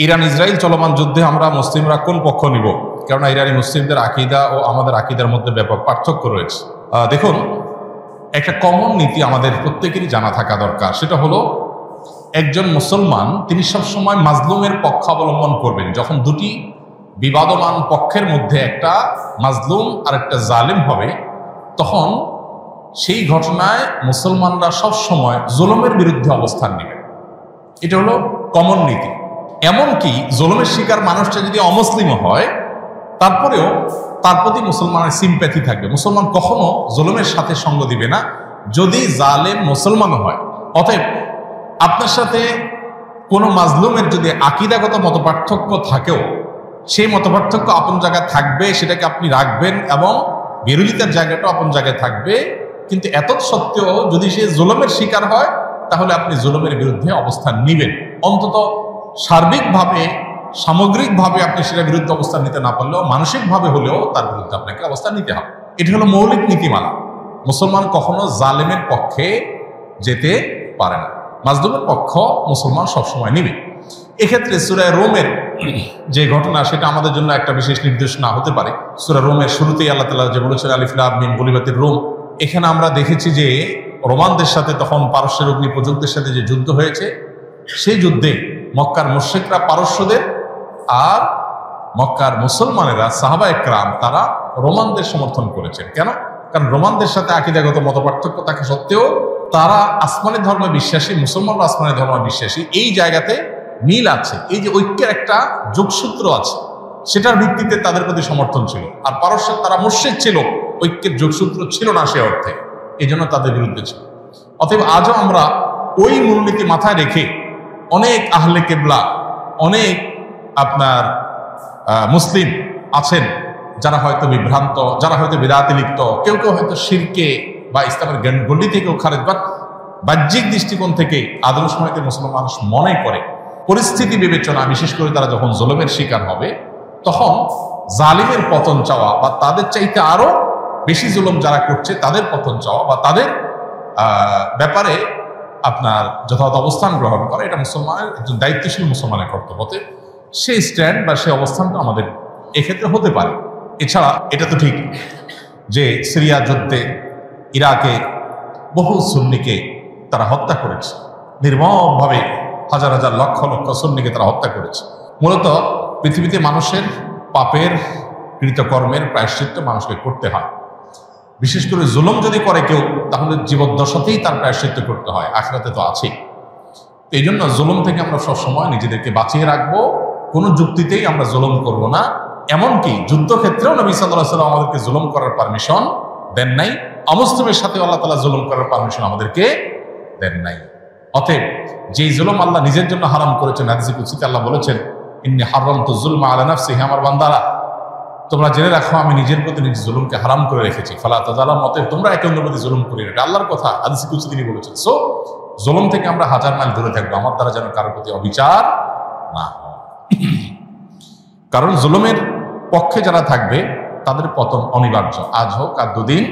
Iran Israel চলমান যুদ্ধে আমরা মুসলিমরা কোন পক্ষ নিব? কেননা ইরানি মুসলিমদের আকীদা ও আমাদের আকীদার মধ্যে ব্যাপক পার্থক্য রয়েছে। দেখুন, একটা কমন নীতি আমাদের প্রত্যেকেরই জানা থাকা দরকার। সেটা হলো, একজন মুসলমান তিনি সবসময় মাজলুমের পক্ষ অবলম্বন করবেন। যখন দুটি বিবাদমান পক্ষের মধ্যে একটা মাজলুম আর একটা জালিম হবে, তখন সেই ঘটনায় মুসলমানরা সবসময় জুলুমের বিরুদ্ধে অবস্থান নেবেন। এটা হলো কমন নীতি। এমনকি জুলুমের শিকার মানুষটা যদি অমুসলিমও হয়, তারপরেও তার প্রতি মুসলমানের সিম্প্যাথি থাকবে। মুসলমান কখনো জুলুমের সাথে সঙ্গ দিবে না যদি জালেম মুসলমানও হয়। অতএব আপনার সাথে কোনো মাজলুমের যদি আকীদাগত মতপার্থক্য থাকেও, সেই মতপার্থক্য আপন জায়গায় থাকবে, সেটাকে আপনি রাখবেন, এবং বিরোধিতার জায়গাটা আপন জায়গায় থাকবে। কিন্তু এত সত্ত্বেও যদি সে জুলুমের শিকার হয়, তাহলে আপনি জুলুমের বিরুদ্ধে অবস্থান নেবেন। অন্তত সার্বিকভাবে, সামগ্রিকভাবে আপনি সেটার বিরুদ্ধে অবস্থান নিতে না পারলেও মানসিকভাবে হলেও তার বিরুদ্ধে আপনাকে অবস্থান নিতে হবে। এটা হলো মৌলিক নীতিমালা। মুসলমান কখনো জালেমের পক্ষে যেতে পারে না, মাজলুমের পক্ষ মুসলমান সবসময় নেবে। এক্ষেত্রে সূরা রোমের যে ঘটনা, সেটা আমাদের জন্য একটা বিশেষ নির্দেশনা হতে পারে। সূরা রোমের শুরুতেই আল্লাহ তাআলা যে বলেছেন আলিফ লাম মিম গুলিবাতির রোম, এখানে আমরা দেখেছি যে রোমানদের সাথে, তখন পারস্যের অগ্নিপূজকদের সাথে যে যুদ্ধ হয়েছে, সেই যুদ্ধে মক্কার মুশরিকরা পারস্যদের আর মক্কার মুসলমানেরা সাহাবায়ে কেরাম তারা রোমানদের সমর্থন করেছেন। কেন? কারণ রোমানদের সাথে আকীদাগত মতপার্থক্য থাকা সত্ত্বেও তারা আসমানি ধর্মে বিশ্বাসী, মুসলমানরা আসমানি ধর্মে বিশ্বাসী। এই জায়গাতে মিল আছে, এই যে ঐক্যের একটা যোগসূত্র আছে, সেটার ভিত্তিতে তাদের প্রতি সমর্থন ছিল। আর পারস্যের তারা মুশরিক ছিল, ঐক্যের যোগসূত্র ছিল না সে অর্থে, এই জন্য তাদের বিরুদ্ধে ছিল। অতএব আজও আমরা ওই মূলনীতি মাথায় রেখে অনেক আহলে কেবলা, অনেক আপনার মুসলিম আছেন যারা হয়তো বিভ্রান্ত, যারা হয়তো বিদআতে লিপ্ত, কেউ কেউ হয়তো শিরকে বা ইসলামের গণ্ডি থেকেও খারেজ, বাট বাহ্যিক দৃষ্টিকোণ থেকে আদর্শ সময়কে মুসলমান মানুষ মনে করে পরিস্থিতি বিবেচনা, বিশেষ করে তারা যখন জুলুমের শিকার হবে, তখন জালিমের পতন চাওয়া বা তাদের চাইতে আরো বেশি জুলুম যারা করছে তাদের পতন চাওয়া বা তাদের ব্যাপারে আপনার যথাযথ অবস্থান গ্রহণ করা, এটা মুসলমানের, একজন দায়িত্বশীল মুসলমানের কর্তব্য। সেই স্ট্যান্ড বা সেই অবস্থানটা আমাদের এক্ষেত্রে হতে পারে। এছাড়া এটা তো ঠিক যে সিরিয়া যুদ্ধে ইরাকে বহু সুন্নিকে তারা হত্যা করেছে, নির্মমভাবে হাজার হাজার লক্ষ লক্ষ সুন্নিকে তারা হত্যা করেছে। মূলত পৃথিবীতে মানুষের পাপের কৃতকর্মের প্রায়শ্চিত্ত মানুষকে করতে হয়। বিশেষ করে জুলুম যদি করে কেউ, তাহলে জীবদ্দশাতেই তার প্রায়শ্চিত্ত করতে হয়, আখিরাতে তো আছেই। তো এই জন্য জুলুম থেকে আমরা সবসময় নিজেদেরকে বাঁচিয়ে রাখবো। কোনো যুক্তিতেই আমরা জুলুম করব না। এমনকি যুদ্ধক্ষেত্রেও নবী সাল্লাল্লাহু আলাইহি ওয়াসাল্লাম আমাদেরকে জুলুম করার পারমিশন দেন নাই। অমুসলিমের সাথে আল্লাহ তাআলা জুলুম করার পারমিশন আমাদেরকে দেন নাই। অতএব যেই জুলুম আল্লাহ নিজের জন্য হারাম করেছেন, হাদিসে কুদসিতে আল্লাহ বলেছেন, ইন্নী হারামতু যুলমা আলা নাফসি, হে আমার বান্দারা, তোমরা জেনে রাখো আমি নিজের প্রতি নিজের জুলুমকে হারাম করে রেখেছি। ফালা তাযালামু, অতএব তোমরা একে অন্যের প্রতি জুলুম করিও না। এটা আল্লাহর কথা, হাদিসে কুদসি তিনি বলেছেন। সো জুলুম থেকে আমরা হাজার মাইল দূরে থাকবো, আমার দ্বারা যেন কারোর প্রতি অবিচার না হয়। কারণ জুলুমের পক্ষে যারা থাকবে তাদের পতন অনিবার্য, আজ হোক আর দুদিন